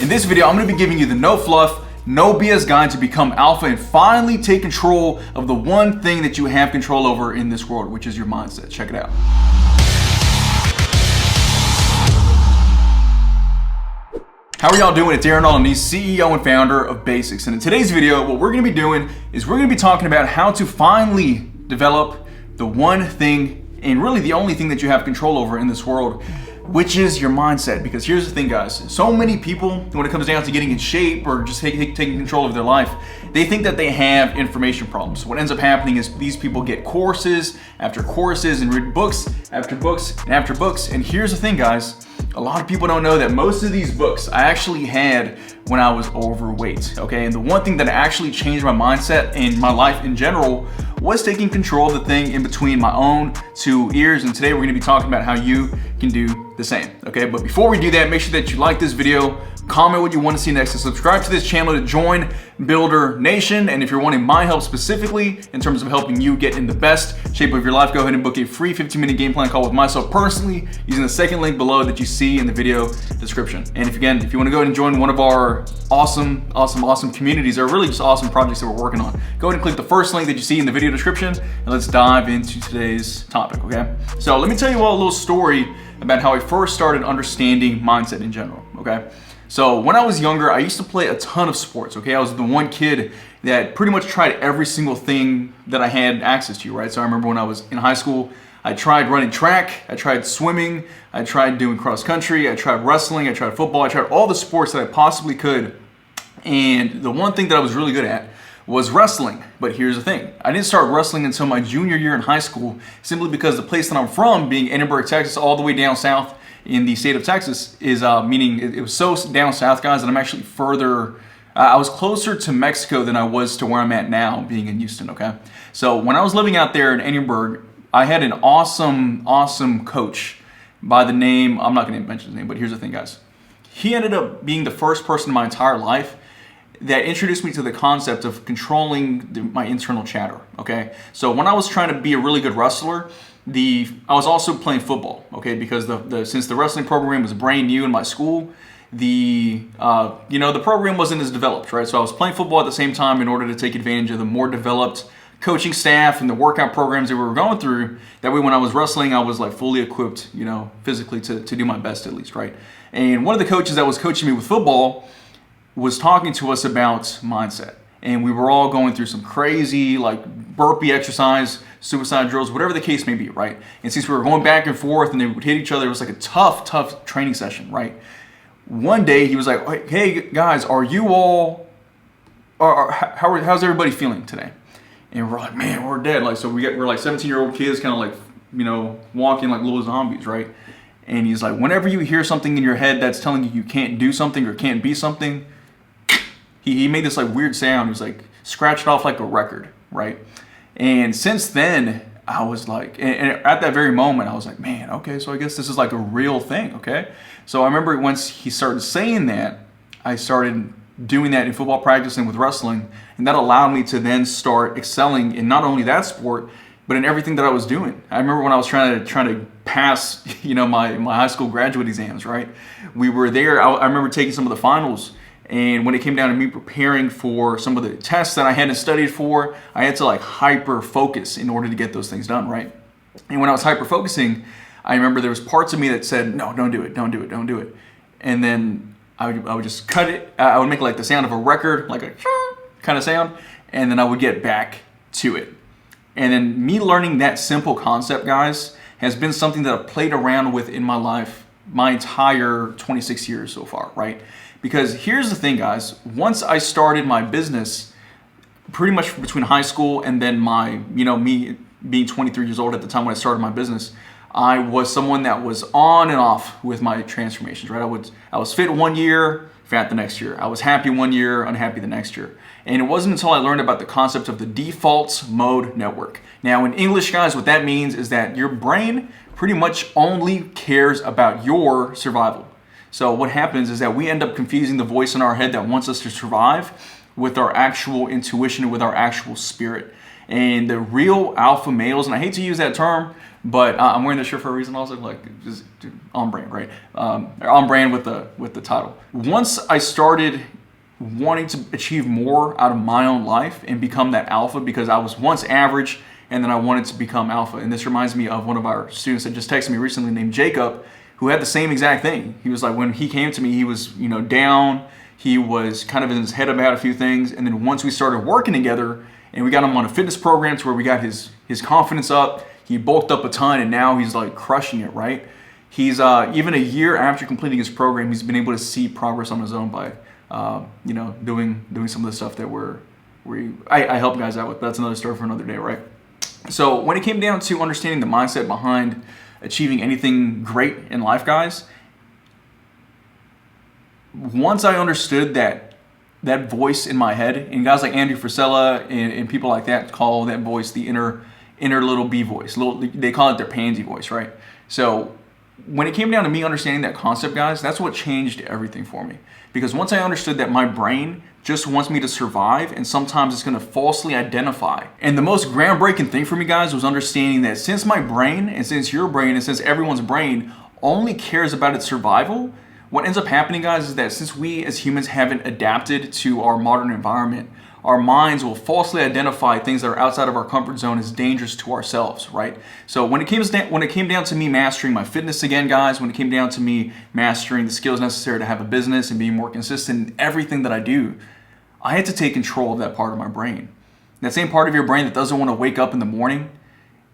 In this video, I'm going to be giving you the no fluff, no BS guide to become alpha and finally take control of the one thing that you have control over in this world, which is your mindset. Check it out. How are y'all doing? It's Aaron Alaniz, CEO and founder of Basics. And in today's video, what we're going to be doing is we're going to be talking about how to finally develop the one thing and really the only thing that you have control over in this world, which is your mindset. Because here's the thing, guys. So many people, when it comes down to getting in shape or just taking control of their life, they think that they have information problems. What ends up happening is these people get courses after courses and read books after books and after books. And here's the thing, guys. A lot of people don't know that most of these books I actually had when I was overweight, okay? And the one thing that actually changed my mindset and my life in general was taking control of the thing in between my own two ears. And today we're gonna be talking about how you can do the same, okay? But before we do that, make sure that you like this video, comment what you want to see next, and subscribe to this channel to join Builder Nation. And if you're wanting my help specifically in terms of helping you get in the best shape of your life, go ahead and book a free 15-minute game plan call with myself personally using the second link below that you see in the video description. And if you want to go ahead and join one of our awesome communities, they're really just awesome projects that we're working on, go ahead and click the first link that you see in the video description, and let's dive into today's topic, okay? So let me tell you all a little story about how I first started understanding mindset in general, okay? So when I was younger, I used to play a ton of sports, okay? I was the one kid that pretty much tried every single thing that I had access to, right? So I remember when I was in high school, I tried running track, I tried swimming, I tried doing cross country, I tried wrestling, I tried football, I tried all the sports that I possibly could. And the one thing that I was really good at was wrestling. But here's the thing, I didn't start wrestling until my junior year in high school, simply because the place that I'm from, being Edinburgh, Texas, all the way down south in the state of Texas, is meaning it was so down south, guys, that I'm actually further, I was closer to Mexico than I was to where I'm at now, being in Houston, okay? So when I was living out there in Edinburgh, I had an awesome coach by the name, I'm not gonna mention his name, but here's the thing, guys. He ended up being the first person in my entire life that introduced me to the concept of controlling my internal chatter, okay? So when I was trying to be a really good wrestler, I was also playing football, okay? Because since the wrestling program was brand new in my school, the program wasn't as developed, right? So I was playing football at the same time in order to take advantage of the more developed coaching staff and the workout programs that we were going through. That way when I was wrestling, I was like fully equipped, physically to do my best at least, right? And one of the coaches that was coaching me with football was talking to us about mindset. And we were all going through some crazy like burpee exercise, suicide drills, whatever the case may be, right? And since we were going back and forth and they would hit each other, it was like a tough training session, right? One day he was like, hey guys, are you all, how's everybody feeling today? And we're like, man, we're dead. Like, so we're like 17-year-old kids kind of like, walking like little zombies, right? And he's like, whenever you hear something in your head that's telling you can't do something or can't be something, he made this like weird sound. He was like, scratched off like a record, right? And since then, I was like, and at that very moment, I was like, man, okay, so I guess this is like a real thing, okay? So I remember once he started saying that, I started doing that in football practice and with wrestling, and that allowed me to then start excelling in not only that sport, but in everything that I was doing. I remember when I was trying to pass, my high school graduate exams, right? We were there, I remember taking some of the finals. And when it came down to me preparing for some of the tests that I hadn't studied for, I had to like hyper focus in order to get those things done, right? And when I was hyper focusing, I remember there was parts of me that said, no, don't do it. And then I would just cut it. I would make like the sound of a record, like a kind of sound, and then I would get back to it. And then me learning that simple concept, guys, has been something that I've played around with in my life my entire 26 years so far, right? Because here's the thing, guys, once I started my business, pretty much between high school and then me being 23 years old at the time when I started my business, I was someone that was on and off with my transformations, right? I was fit one year, fat the next year. I was happy one year, unhappy the next year. And it wasn't until I learned about the concept of the default mode network. Now in English, guys, what that means is that your brain pretty much only cares about your survival. So what happens is that we end up confusing the voice in our head that wants us to survive with our actual intuition and with our actual spirit. And the real alpha males, and I hate to use that term, But I'm wearing this shirt for a reason also, like just on brand, right? On brand with the title. Once I started wanting to achieve more out of my own life and become that alpha, because I was once average and then I wanted to become alpha. And this reminds me of one of our students that just texted me recently named Jacob, who had the same exact thing. He was like, when he came to me, he was, down. He was kind of in his head about a few things. And then once we started working together and we got him on a fitness program to where we got his confidence up, he bulked up a ton and now he's like crushing it, right? He's even a year after completing his program, he's been able to see progress on his own by, doing some of the stuff that I help guys out with. But that's another story for another day, right? So when it came down to understanding the mindset behind achieving anything great in life, guys, once I understood that voice in my head, and guys like Andrew Frisella and people like that call that voice the inner little B voice. They call it their pansy voice, right? So when it came down to me understanding that concept, guys, that's what changed everything for me. Because once I understood that my brain just wants me to survive, and sometimes it's going to falsely identify. And the most groundbreaking thing for me, guys, was understanding that since my brain, and since your brain, and since everyone's brain only cares about its survival, what ends up happening, guys, is that since we as humans haven't adapted to our modern environment, our minds will falsely identify things that are outside of our comfort zone as dangerous to ourselves, right? So when it came down to me mastering my fitness again, guys, when it came down to me mastering the skills necessary to have a business and being more consistent in everything that I do, I had to take control of that part of my brain. That same part of your brain that doesn't want to wake up in the morning,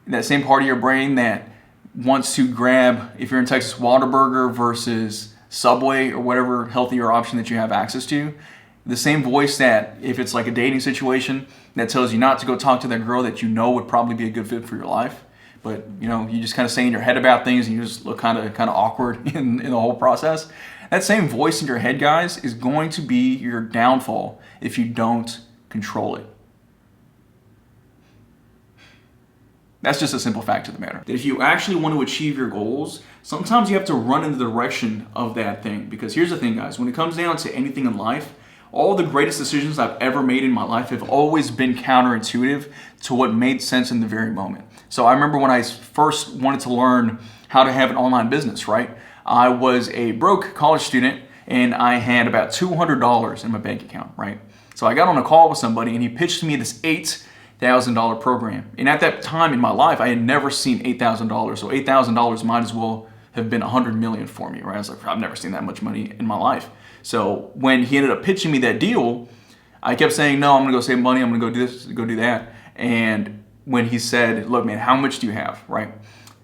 that same part of your brain that wants to grab, if you're in Texas, Whataburger versus Subway or whatever healthier option that you have access to. The same voice that, if it's like a dating situation, that tells you not to go talk to that girl that you know would probably be a good fit for your life, but you just kind of say in your head about things and you just look kind of awkward in the whole process. That same voice in your head, guys, is going to be your downfall if you don't control it. That's just a simple fact of the matter. That if you actually want to achieve your goals, sometimes you have to run in the direction of that thing. Because here's the thing, guys, when it comes down to anything in life, all the greatest decisions I've ever made in my life have always been counterintuitive to what made sense in the very moment. So I remember when I first wanted to learn how to have an online business, right? I was a broke college student and I had about $200 in my bank account, right? So I got on a call with somebody and he pitched me this $8,000 program. And at that time in my life, I had never seen $8,000. So $8,000 might as well have been 100 million for me, right? I was like, I've never seen that much money in my life. So when he ended up pitching me that deal, I kept saying, no, I'm gonna go save money, I'm gonna go do this, go do that. And when he said, look, man, how much do you have, right?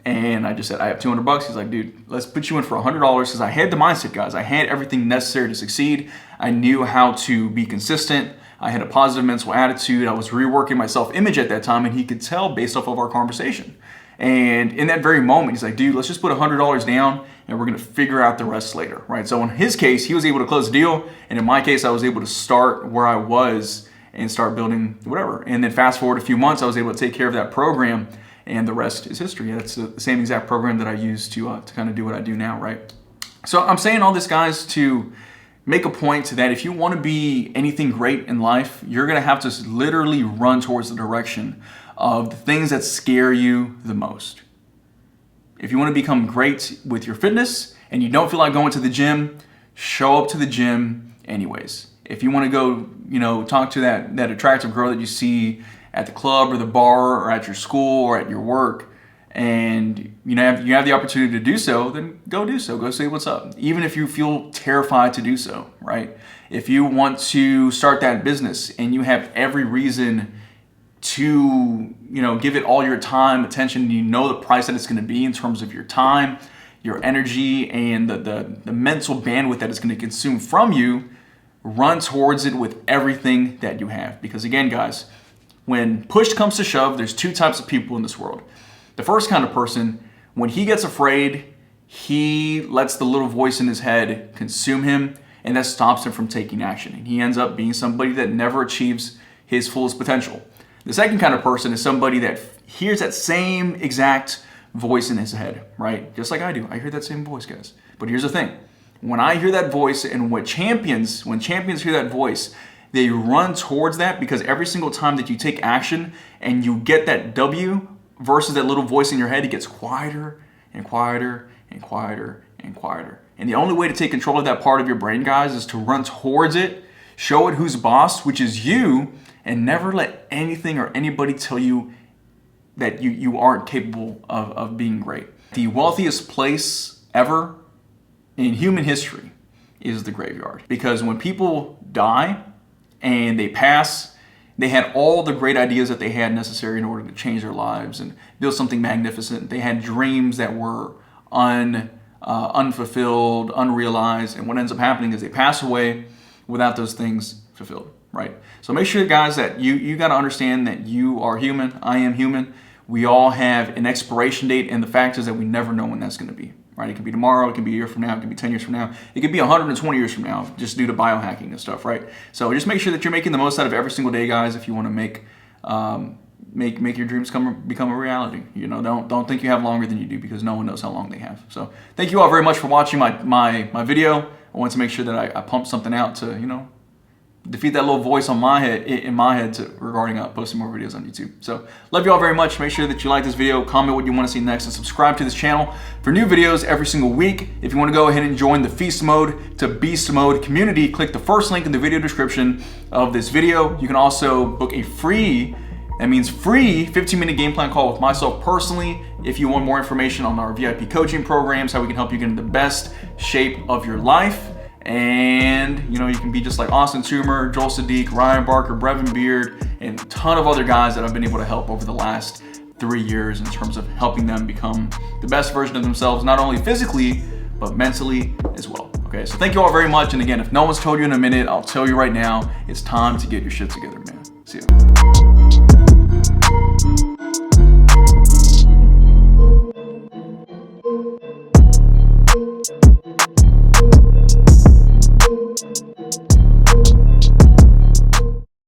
And I just said, I have $200. He's like, dude, let's put you in for $100, because I had the mindset, guys. I had everything necessary to succeed. I knew how to be consistent. I had a positive mental attitude. I was reworking my self-image at that time, and he could tell based off of our conversation. And in that very moment, he's like, dude, let's just put $100 down and we're gonna figure out the rest later, right? So in his case, he was able to close the deal. And in my case, I was able to start where I was and start building whatever. And then fast forward a few months, I was able to take care of that program and the rest is history. That's the same exact program that I use to kind of do what I do now, right? So I'm saying all this, guys, to make a point to that if you want to be anything great in life, you're gonna have to literally run towards the direction of the things that scare you the most. If you want to become great with your fitness and you don't feel like going to the gym, show up to the gym anyways. If you want to go, talk to that attractive girl that you see at the club or the bar or at your school or at your work, and you have the opportunity to do so, then go do so. Go say what's up. Even if you feel terrified to do so, right? If you want to start that business and you have every reason to give it all your time, attention, you know the price that it's going to be in terms of your time, your energy, and the mental bandwidth that it's going to consume from you, run towards it with everything that you have. Because again, guys, when push comes to shove, there's two types of people in this world. The first kind of person, when he gets afraid, he lets the little voice in his head consume him, and that stops him from taking action. And he ends up being somebody that never achieves his fullest potential. The second kind of person is somebody that hears that same exact voice in his head, right? Just like I do. I hear that same voice, guys. But here's the thing. When I hear that voice and when champions hear that voice, they run towards that, because every single time that you take action and you get that W versus that little voice in your head, it gets quieter and quieter and quieter and quieter. And the only way to take control of that part of your brain, guys, is to run towards it, show it who's boss, which is you, and never let anything or anybody tell you that you aren't capable of being great. The wealthiest place ever in human history is the graveyard. Because when people die and they pass, they had all the great ideas that they had necessary in order to change their lives and build something magnificent. They had dreams that were unfulfilled, unrealized, and what ends up happening is they pass away without those things fulfilled, right? So make sure, guys, that you got to understand that you are human. I am human. We all have an expiration date, and the fact is that we never know when that's going to be, right? It could be tomorrow, it could be a year from now, it could be 10 years from now, it could be 120 years from now, just due to biohacking and stuff, right? So just make sure that you're making the most out of every single day, guys, if you want to make your dreams become a reality. You know, don't think you have longer than you do, because no one knows how long they have. So thank you all very much for watching my video. I want to make sure that I pump something out to, you know, defeat that little voice in my head regarding posting more videos on YouTube. So love you all very much. Make sure that you like this video, comment what you want to see next, and subscribe to this channel for new videos every single week. If you want to go ahead and join the Feast Mode to Beast Mode community, click the first link in the video description of this video. You can also book a free 15-minute game plan call with myself personally if you want more information on our VIP coaching programs, how we can help you get in the best shape of your life. And you know, you can be just like Austin Toomer, Joel Sadiq, Ryan Barker, Brevin Beard, and a ton of other guys that I've been able to help over the last 3 years in terms of helping them become the best version of themselves, not only physically, but mentally as well. Okay, so thank you all very much. And again, if no one's told you in a minute, I'll tell you right now, it's time to get your shit together, man. See ya.